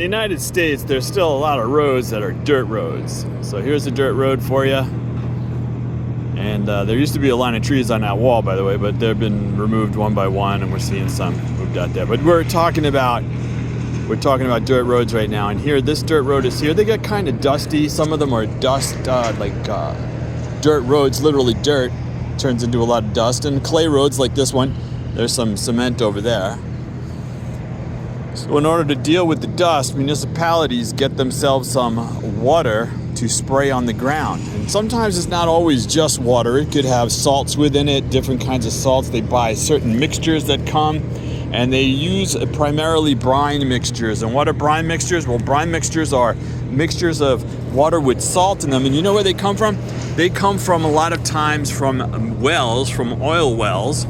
the United States, there's still a lot of roads that are dirt roads. So here's a dirt road for you. And there used to be a line of trees on that wall, by the way, but they've been removed one by one, and we're seeing some moved out there. But we're talking about dirt roads right now. And here, this dirt road is here. They get kind of dusty. Some of them are dust, dirt roads, literally dirt, turns into a lot of dust. And clay roads like this one, there's some cement over there. So in order to deal with the dust, municipalities get themselves some water to spray on the ground. And sometimes it's not always just water. It could have salts within it, different kinds of salts. They buy certain mixtures that come, and they use primarily brine mixtures. And what are brine mixtures? Well, brine mixtures are mixtures of water with salt in them. And you know where they come from? They come from, a lot of times, from wells, from oil wells,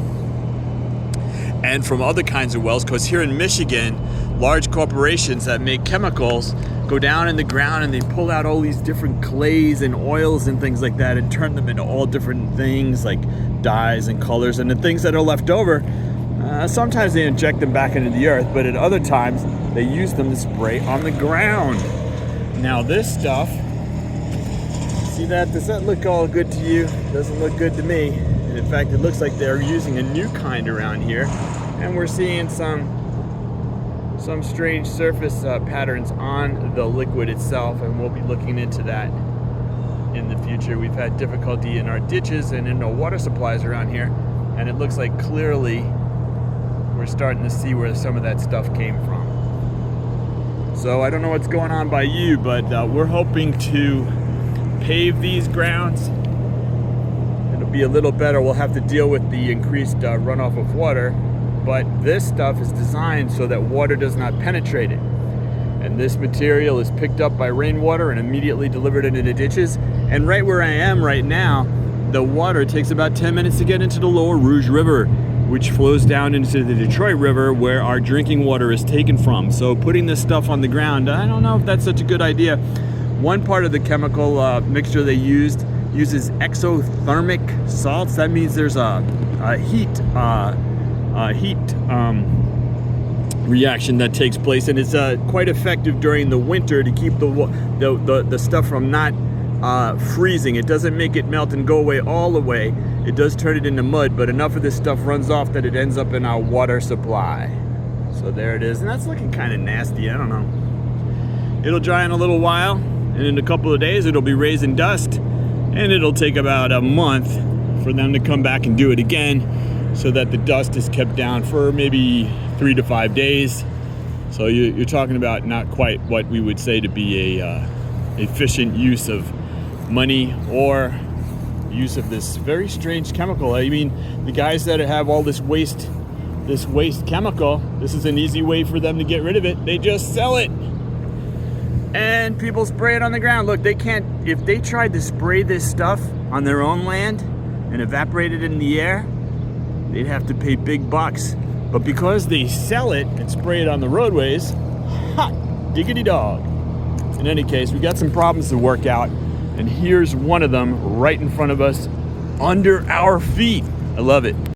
and from other kinds of wells, because here in Michigan, large corporations that make chemicals go down in the ground and they pull out all these different clays and oils and things like that and turn them into all different things like dyes and colors. And the things that are left over, sometimes they inject them back into the earth, but at other times they use them to spray on the ground. Now this stuff, see that? Does that look all good to you? Doesn't look good to me. And in fact, it looks like they're using a new kind around here, and we're seeing some strange surface patterns on the liquid itself, and we'll be looking into that in the future. We've had difficulty in our ditches and in our water supplies around here, and it looks like clearly we're starting to see where some of that stuff came from. So I don't know what's going on by you, but we're hoping to pave these grounds. It'll be a little better. We'll have to deal with the increased runoff of water, but this stuff is designed so that water does not penetrate it. And this material is picked up by rainwater and immediately delivered into the ditches. And right where I am right now, the water takes about 10 minutes to get into the Lower Rouge River, which flows down into the Detroit River, where our drinking water is taken from. So putting this stuff on the ground, I don't know if that's such a good idea. One part of the chemical mixture they uses exothermic salts. That means there's a heat reaction that takes place, and it's quite effective during the winter to keep the stuff from not freezing. It doesn't make it melt and go away all the way. It does turn it into mud, but enough of this stuff runs off that it ends up in our water supply. So there it is, and that's looking kind of nasty. I don't know. It'll dry in a little while, and in a couple of days it'll be raising dust, and it'll take about a month for them to come back and do it again, so that the dust is kept down for maybe 3 to 5 days. So you're talking about not quite what we would say to be a efficient use of money or use of this very strange chemical. I mean, the guys that have all this waste chemical, this is an easy way for them to get rid of it. They just sell it, and people spray it on the ground. Look, they can't, if they tried to spray this stuff on their own land and evaporate it in the air, they'd have to pay big bucks. But because they sell it and spray it on the roadways, hot diggity dog. In any case, we got some problems to work out, and here's one of them right in front of us, under our feet. I love it.